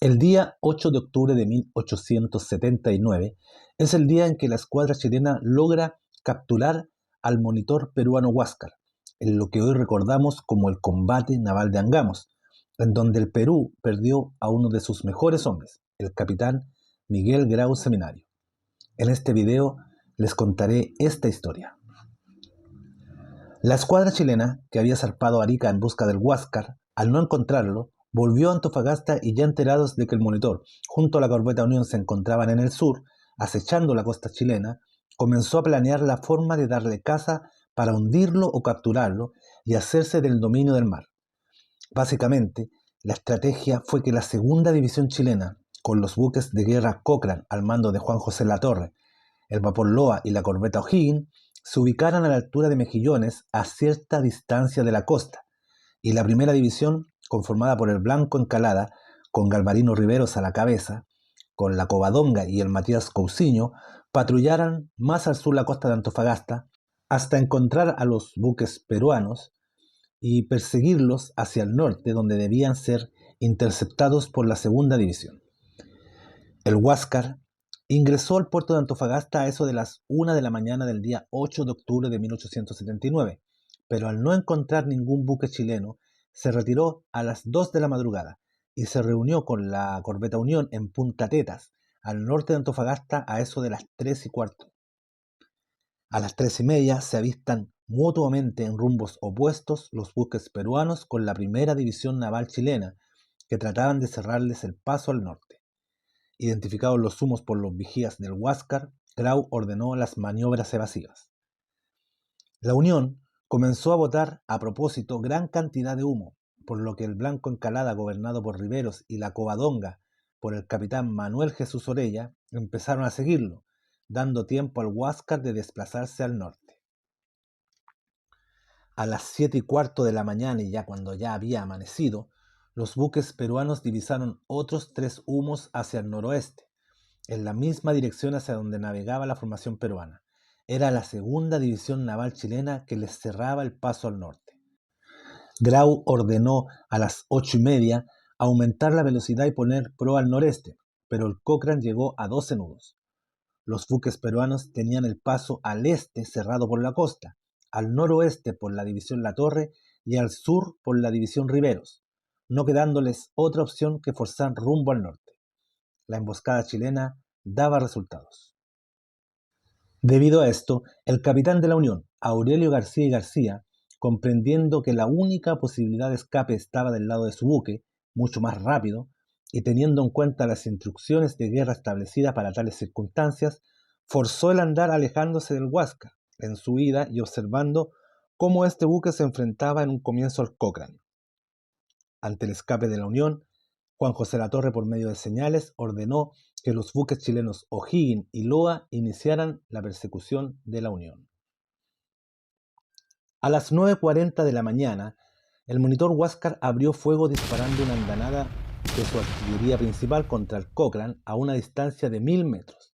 El día 8 de octubre de 1879 es el día en que la escuadra chilena logra capturar al monitor peruano Huáscar, en lo que hoy recordamos como el combate naval de Angamos, en donde el Perú perdió a uno de sus mejores hombres, el capitán Miguel Grau Seminario. En este video les contaré esta historia. La escuadra chilena, que había zarpado a Arica en busca del Huáscar, al no encontrarlo, volvió a Antofagasta y ya enterados de que el monitor, junto a la corbeta Unión, se encontraban en el sur, acechando la costa chilena, comenzó a planear la forma de darle caza para hundirlo o capturarlo y hacerse del dominio del mar. Básicamente, la estrategia fue que la segunda división chilena, con los buques de guerra Cochrane al mando de Juan José Latorre, el vapor Loa y la corbeta O'Higgins, se ubicaran a la altura de Mejillones a cierta distancia de la costa, y la primera división, conformada por el Blanco Encalada, con Galvarino Riveros a la cabeza, con la Covadonga y el Matías Cousiño, patrullaran más al sur la costa de Antofagasta hasta encontrar a los buques peruanos y perseguirlos hacia el norte, donde debían ser interceptados por la segunda división. El Huáscar ingresó al puerto de Antofagasta a eso de las 1 de la mañana del día 8 de octubre de 1879, pero al no encontrar ningún buque chileno, se retiró a las 2 de la madrugada y se reunió con la corbeta Unión en Punta Tetas, al norte de Antofagasta, a eso de las 3:15. A las 3:30 se avistan mutuamente en rumbos opuestos los buques peruanos con la primera división naval chilena, que trataban de cerrarles el paso al norte. Identificados los humos por los vigías del Huáscar, Grau ordenó las maniobras evasivas. La Unión comenzó a botar a propósito gran cantidad de humo, por lo que el Blanco Encalada, gobernado por Riveros, y la Covadonga, por el capitán Manuel Jesús Orella, empezaron a seguirlo, dando tiempo al Huáscar de desplazarse al norte. A las 7:15 de la mañana, y ya cuando ya había amanecido, los buques peruanos divisaron otros 3 humos hacia el noroeste, en la misma dirección hacia donde navegaba la formación peruana. Era la segunda división naval chilena que les cerraba el paso al norte. Grau ordenó a las 8:30 aumentar la velocidad y poner proa al noreste, pero el Cochrane llegó a 12 nudos. Los buques peruanos tenían el paso al este cerrado por la costa, al noroeste por la división Latorre y al sur por la división Riveros, no quedándoles otra opción que forzar rumbo al norte. La emboscada chilena daba resultados. Debido a esto, el capitán de la Unión, Aurelio García y García, comprendiendo que la única posibilidad de escape estaba del lado de su buque, mucho más rápido, y teniendo en cuenta las instrucciones de guerra establecidas para tales circunstancias, forzó el andar alejándose del Huáscar en su huida y observando cómo este buque se enfrentaba en un comienzo al Cochrane. Ante el escape de la Unión, Juan José Latorre, por medio de señales, ordenó que los buques chilenos O'Higgins y Loa iniciaran la persecución de la Unión. A las 9:40 de la mañana, el monitor Huáscar abrió fuego disparando una andanada de su artillería principal contra el Cochrane a una distancia de 1000 metros.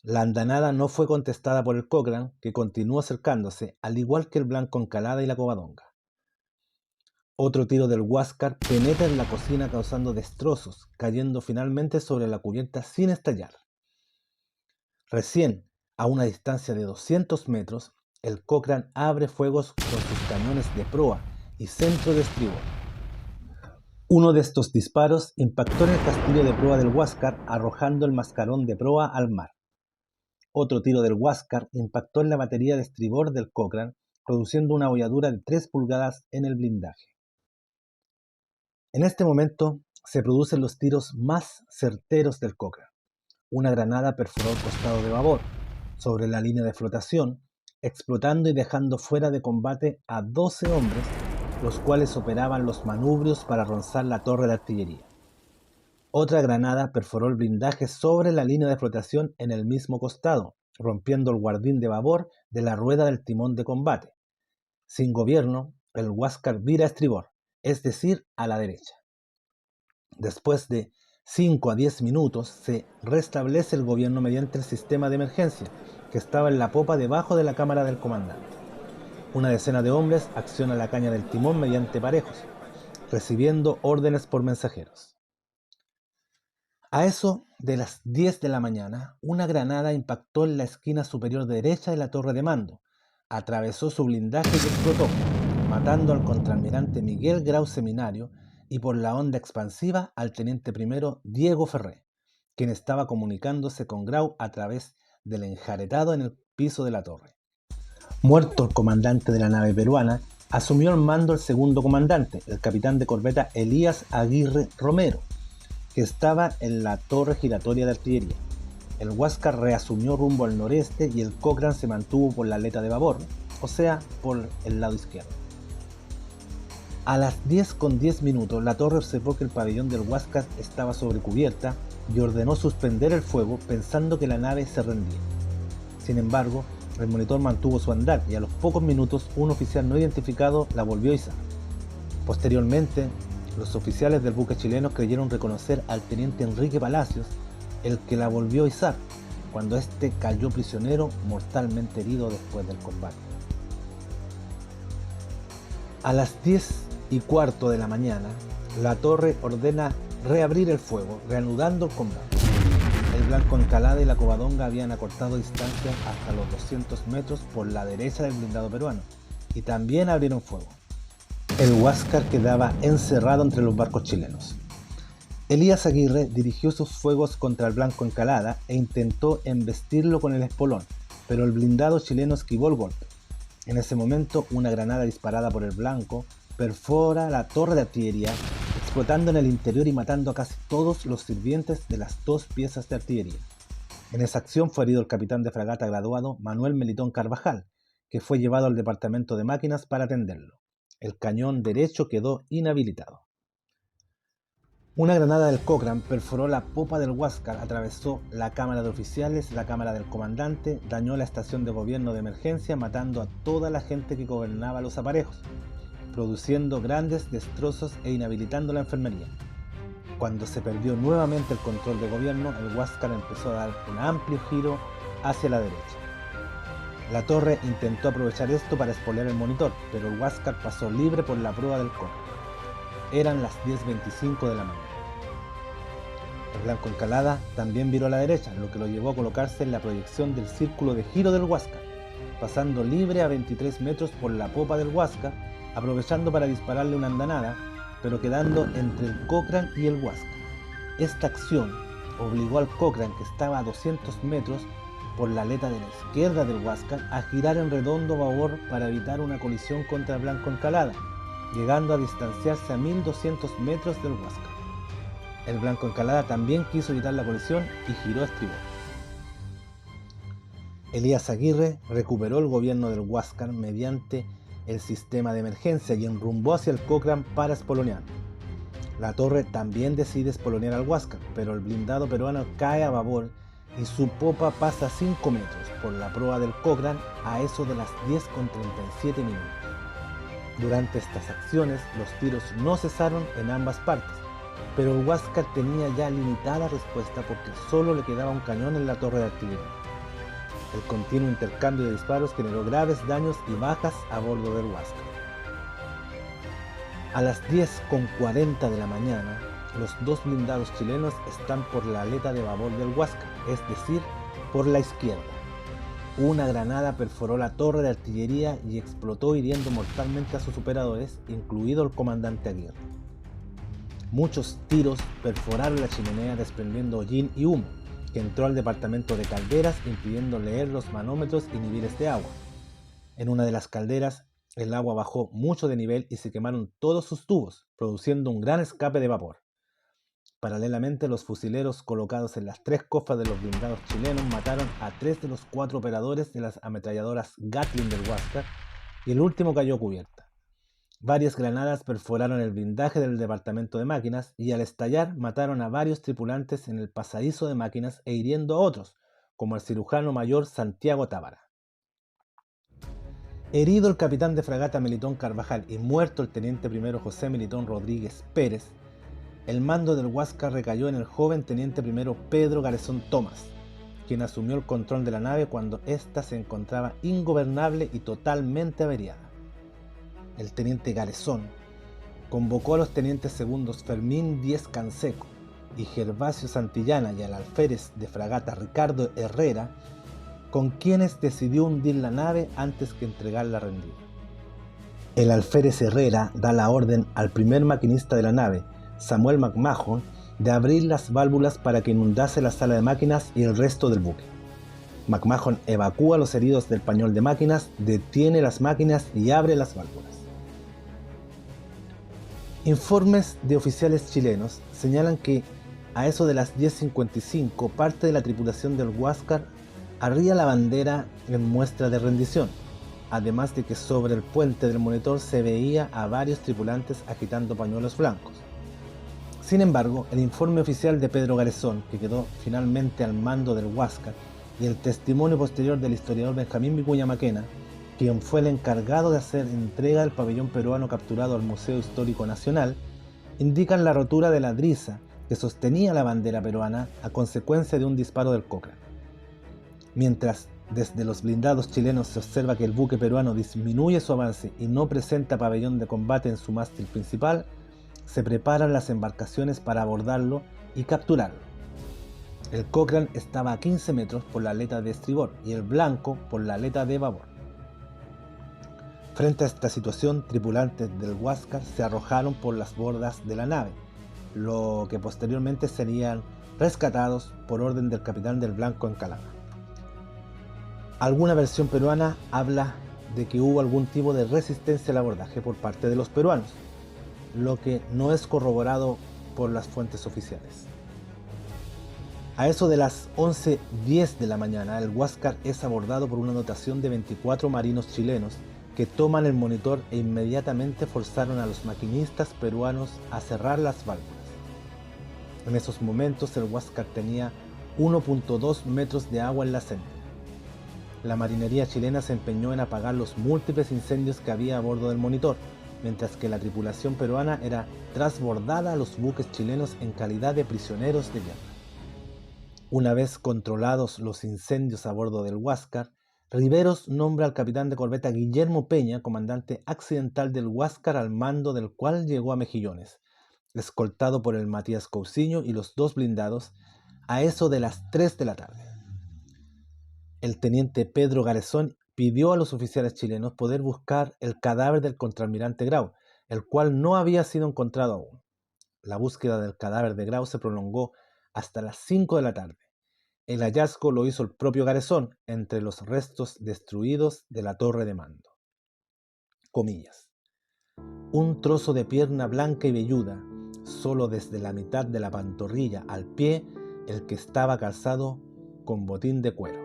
La andanada no fue contestada por el Cochrane, que continuó acercándose, al igual que el Blanco Encalada y la Covadonga. Otro tiro del Huáscar penetra en la cocina causando destrozos, cayendo finalmente sobre la cubierta sin estallar. Recién, a una distancia de 200 metros, el Cochrane abre fuegos con sus cañones de proa y centro de estribor. Uno de estos disparos impactó en el castillo de proa del Huáscar, arrojando el mascarón de proa al mar. Otro tiro del Huáscar impactó en la batería de estribor del Cochrane, produciendo una holladura de 3 pulgadas en el blindaje. En este momento se producen los tiros más certeros del Cochrane. Una granada perforó el costado de babor, sobre la línea de flotación, explotando y dejando fuera de combate a 12 hombres, los cuales operaban los manubrios para ronzar la torre de artillería. Otra granada perforó el blindaje sobre la línea de flotación en el mismo costado, rompiendo el guardín de babor de la rueda del timón de combate. Sin gobierno, el Huáscar vira a estribor, es decir, a la derecha. Después de 5 a 10 minutos se restablece el gobierno mediante el sistema de emergencia, que estaba en la popa debajo de la cámara del comandante. Una decena de hombres acciona la caña del timón mediante parejos, recibiendo órdenes por mensajeros. A eso de las 10 de la mañana, una granada impactó en la esquina superior derecha de la torre de mando, atravesó su blindaje y explotó, matando al contraalmirante Miguel Grau Seminario y por la onda expansiva al teniente primero Diego Ferré, quien estaba comunicándose con Grau a través del enjaretado en el piso de la torre. Muerto el comandante de la nave peruana, asumió el mando el segundo comandante, el capitán de corbeta Elías Aguirre Romero, que estaba en la torre giratoria de artillería. El Huáscar reasumió rumbo al noreste y el Cochrane se mantuvo por la aleta de babor, o sea, por el lado izquierdo. A las 10:10 la torre observó que el pabellón del Huáscar estaba sobre cubierta y ordenó suspender el fuego pensando que la nave se rendía. Sin embargo, el monitor mantuvo su andar y a los pocos minutos un oficial no identificado la volvió a izar. Posteriormente, los oficiales del buque chileno creyeron reconocer al teniente Enrique Palacios, el que la volvió a izar, cuando éste cayó prisionero mortalmente herido después del combate. A las 10:15 de la mañana, la torre ordena reabrir el fuego, reanudando el combate. El Blanco Encalada y la Covadonga habían acortado distancia hasta los 200 metros por la derecha del blindado peruano, y también abrieron fuego. El Huáscar quedaba encerrado entre los barcos chilenos. Elías Aguirre dirigió sus fuegos contra el Blanco Encalada e intentó embestirlo con el espolón, pero el blindado chileno esquivó el golpe. En ese momento, una granada disparada por el Blanco perfora la torre de artillería, explotando en el interior y matando a casi todos los sirvientes de las dos piezas de artillería. En esa acción fue herido el capitán de fragata graduado Manuel Melitón Carvajal, que fue llevado al departamento de máquinas para atenderlo. El cañón derecho quedó inhabilitado. Una granada del Cochrane perforó la popa del Huáscar, atravesó la cámara de oficiales, la cámara del comandante, dañó la estación de gobierno de emergencia, matando a toda la gente que gobernaba los aparejos, produciendo grandes destrozos e inhabilitando la enfermería. Cuando se perdió nuevamente el control de gobierno, el Huáscar empezó a dar un amplio giro hacia la derecha. La torre intentó aprovechar esto para espolear el monitor, pero el Huáscar pasó libre por la proa del Cochrane. Eran las 10:25 de la mañana. El Blanco Encalada también viró a la derecha, lo que lo llevó a colocarse en la proyección del círculo de giro del Huáscar, pasando libre a 23 metros por la popa del Huáscar, aprovechando para dispararle una andanada, pero quedando entre el Cochrane y el Huáscar. Esta acción obligó al Cochrane, que estaba a 200 metros por la aleta de la izquierda del Huáscar, a girar en redondo a babor para evitar una colisión contra el Blanco Encalada, llegando a distanciarse a 1200 metros del Huáscar. El Blanco Encalada también quiso evitar la colisión y giró a estribor. Elías Aguirre recuperó el gobierno del Huáscar mediante el sistema de emergencia y enrumbó hacia el Cochrane para espolonearlo. La torre también decide espolonear al Huáscar, pero el blindado peruano cae a babor y su popa pasa 5 metros por la proa del Cochrane a eso de las 10:37 minutos. Durante estas acciones, los tiros no cesaron en ambas partes, pero el Huáscar tenía ya limitada respuesta porque solo le quedaba un cañón en la torre de artillería. El continuo intercambio de disparos generó graves daños y bajas a bordo del Huáscar. A las 10:40 de la mañana, los dos blindados chilenos están por la aleta de babor del Huáscar, es decir, por la izquierda. Una granada perforó la torre de artillería y explotó hiriendo mortalmente a sus operadores, incluido el comandante Aguirre. Muchos tiros perforaron la chimenea desprendiendo hollín y humo, que entró al departamento de calderas impidiendo leer los manómetros y niveles de agua. En una de las calderas, el agua bajó mucho de nivel y se quemaron todos sus tubos, produciendo un gran escape de vapor. Paralelamente, los fusileros colocados en las 3 cofas de los blindados chilenos mataron a 3 de los 4 operadores de las ametralladoras Gatling del Huáscar y el último cayó a cubierta. Varias granadas perforaron el blindaje del departamento de máquinas y al estallar mataron a varios tripulantes en el pasadizo de máquinas e hiriendo a otros, como el cirujano mayor Santiago Tábara. Herido el capitán de fragata Melitón Carvajal y muerto el teniente primero José Melitón Rodríguez Pérez, el mando del Huáscar recayó en el joven teniente primero Pedro Garezón Tomás, quien asumió el control de la nave cuando ésta se encontraba ingobernable y totalmente averiada. El teniente Garezón convocó a los tenientes segundos Fermín Díez Canseco, y Gervasio Santillana y al alférez de fragata Ricardo Herrera, con quienes decidió hundir la nave antes que entregarla rendida. El alférez Herrera da la orden al primer maquinista de la nave, Samuel McMahon, de abrir las válvulas para que inundase la sala de máquinas y el resto del buque. McMahon evacúa a los heridos del pañol de máquinas, detiene las máquinas y abre las válvulas. Informes de oficiales chilenos señalan que a eso de las 10:55 parte de la tripulación del Huáscar arría la bandera en muestra de rendición, además de que sobre el puente del monitor se veía a varios tripulantes agitando pañuelos blancos. Sin embargo, el informe oficial de Pedro Garezón, que quedó finalmente al mando del Huáscar, y el testimonio posterior del historiador Benjamín Vicuña Maquena, quien fue el encargado de hacer entrega del pabellón peruano capturado al Museo Histórico Nacional, indican la rotura de la drisa que sostenía la bandera peruana a consecuencia de un disparo del Cochrane. Mientras desde los blindados chilenos se observa que el buque peruano disminuye su avance y no presenta pabellón de combate en su mástil principal, se preparan las embarcaciones para abordarlo y capturarlo. El Cochrane estaba a 15 metros por la aleta de estribor y el Blanco por la aleta de babor. Frente a esta situación, tripulantes del Huáscar se arrojaron por las bordas de la nave, lo que posteriormente serían rescatados por orden del capitán del Blanco en Calama. Alguna versión peruana habla de que hubo algún tipo de resistencia al abordaje por parte de los peruanos, lo que no es corroborado por las fuentes oficiales. A eso de las 11:10 de la mañana, el Huáscar es abordado por una dotación de 24 marinos chilenos que toman el monitor e inmediatamente forzaron a los maquinistas peruanos a cerrar las válvulas. En esos momentos el Huáscar tenía 1.2 metros de agua en la céntera. La marinería chilena se empeñó en apagar los múltiples incendios que había a bordo del monitor, mientras que la tripulación peruana era trasbordada a los buques chilenos en calidad de prisioneros de guerra. Una vez controlados los incendios a bordo del Huáscar, Riveros nombra al capitán de corbeta Guillermo Peña comandante accidental del Huáscar, al mando del cual llegó a Mejillones, escoltado por el Matías Cousiño y los dos blindados, a eso de las 3 de la tarde. El teniente Pedro Garezón pidió a los oficiales chilenos poder buscar el cadáver del contraalmirante Grau, el cual no había sido encontrado aún. La búsqueda del cadáver de Grau se prolongó hasta las 5 de la tarde. El hallazgo lo hizo el propio Garezón entre los restos destruidos de la torre de mando. Comillas. Un trozo de pierna blanca y velluda, solo desde la mitad de la pantorrilla al pie, el que estaba calzado con botín de cuero.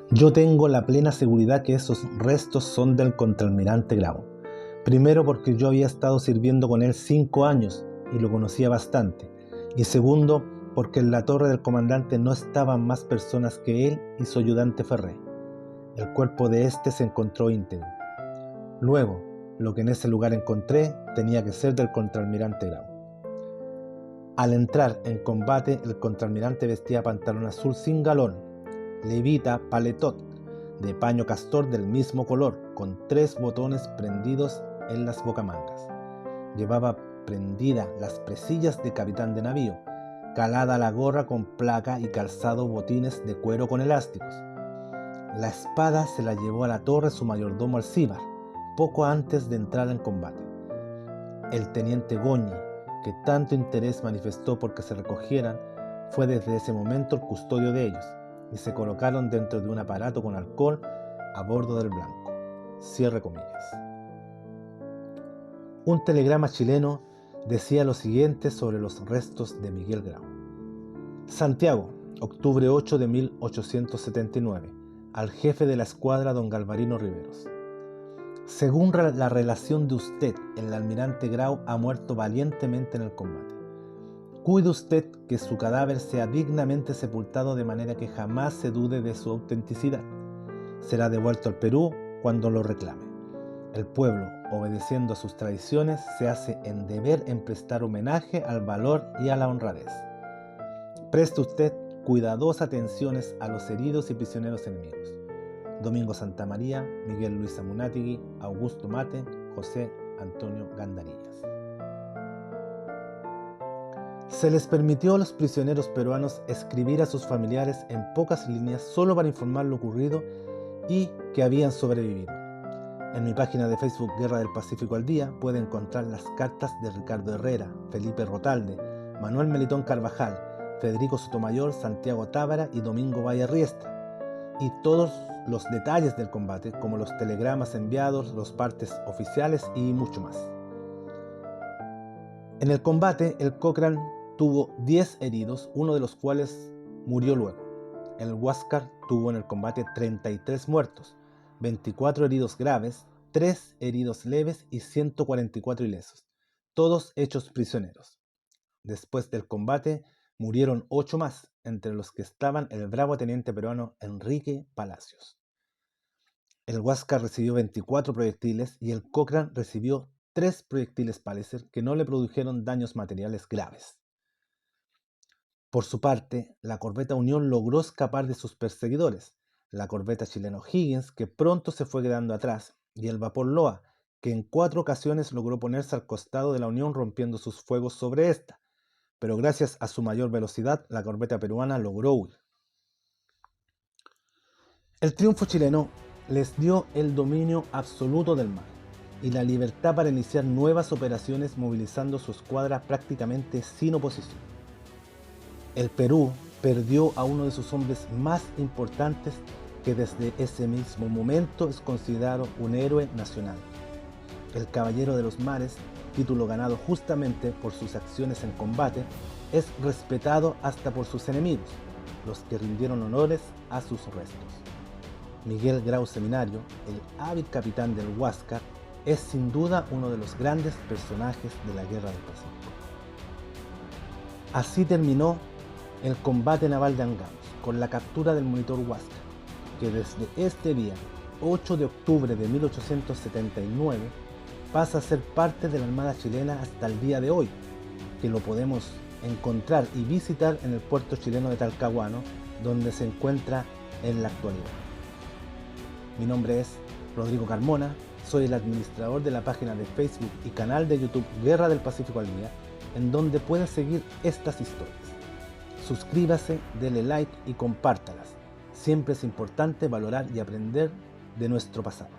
Yo tengo la plena seguridad que esos restos son del contraalmirante Grau. Primero porque yo había estado sirviendo con él 5 años y lo conocía bastante. Y segundo, porque en la torre del comandante no estaban más personas que él y su ayudante Ferré. El cuerpo de este se encontró íntegro. Luego, lo que en ese lugar encontré tenía que ser del contraalmirante Grau. Al entrar en combate, el contraalmirante vestía pantalón azul sin galón, levita paletot, de paño castor del mismo color, con 3 botones prendidos en las bocamangas. Llevaba prendida las presillas de capitán de navío, calada la gorra con placa y calzado botines de cuero con elásticos. La espada se la llevó a la torre su mayordomo Alcíbar, poco antes de entrar en combate. El teniente Goñi, que tanto interés manifestó porque se recogieran, fue desde ese momento el custodio de ellos, y se colocaron dentro de un aparato con alcohol a bordo del Blanco. Cierre comillas. Un telegrama chileno decía lo siguiente sobre los restos de Miguel Grau. Santiago, octubre 8 de 1879, al jefe de la escuadra don Galvarino Riveros. Según la relación de usted, el almirante Grau ha muerto valientemente en el combate. Cuide usted que su cadáver sea dignamente sepultado de manera que jamás se dude de su autenticidad. Será devuelto al Perú cuando lo reclame. El pueblo, obedeciendo a sus tradiciones, se hace en deber en prestar homenaje al valor y a la honradez. Preste usted cuidadosas atenciones a los heridos y prisioneros enemigos. Domingo Santamaría, Miguel Luis Amunátegui, Augusto Mate, José Antonio Gandarillas. Se les permitió a los prisioneros peruanos escribir a sus familiares en pocas líneas solo para informar lo ocurrido y que habían sobrevivido. En mi página de Facebook Guerra del Pacífico al Día puede encontrar las cartas de Ricardo Herrera, Felipe Rotalde, Manuel Melitón Carvajal, Federico Sotomayor, Santiago Tábara y Domingo Valle Riestra, y todos los detalles del combate, como los telegramas enviados, los partes oficiales y mucho más. En el combate, el Cochrane tuvo 10 heridos, uno de los cuales murió luego. El Huáscar tuvo en el combate 33 muertos, 24 heridos graves, 3 heridos leves y 144 ilesos, todos hechos prisioneros. Después del combate murieron 8 más, entre los que estaban el bravo teniente peruano Enrique Palacios. El Huáscar recibió 24 proyectiles y el Cochrane recibió 3 proyectiles Palliser que no le produjeron daños materiales graves. Por su parte, la corbeta Unión logró escapar de sus perseguidores, la corbeta chilena O'Higgins, que pronto se fue quedando atrás, y el vapor Loa, que en 4 ocasiones logró ponerse al costado de la Unión rompiendo sus fuegos sobre esta, pero gracias a su mayor velocidad, la corbeta peruana logró huir. El triunfo chileno les dio el dominio absoluto del mar y la libertad para iniciar nuevas operaciones movilizando su escuadra prácticamente sin oposición. El Perú perdió a uno de sus hombres más importantes que desde ese mismo momento es considerado un héroe nacional. El Caballero de los Mares, título ganado justamente por sus acciones en combate, es respetado hasta por sus enemigos, los que rindieron honores a sus restos. Miguel Grau Seminario, el hábil capitán del Huáscar, es sin duda uno de los grandes personajes de la Guerra del Pacífico. Así terminó el combate naval de Angamos, con la captura del monitor Huáscar, que desde este día, 8 de octubre de 1879, pasa a ser parte de la Armada chilena hasta el día de hoy, que lo podemos encontrar y visitar en el puerto chileno de Talcahuano, donde se encuentra en la actualidad. Mi nombre es Rodrigo Carmona, soy el administrador de la página de Facebook y canal de YouTube Guerra del Pacífico al Día, en donde pueden seguir estas historias. Suscríbase, dele like y compártalas. Siempre es importante valorar y aprender de nuestro pasado.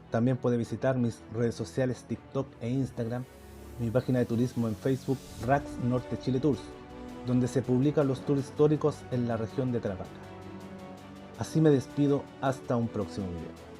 También puede visitar mis redes sociales TikTok e Instagram, mi página de turismo en Facebook RAX Norte Chile Tours, donde se publican los tours históricos en la región de Tarapacá. Así me despido hasta un próximo video.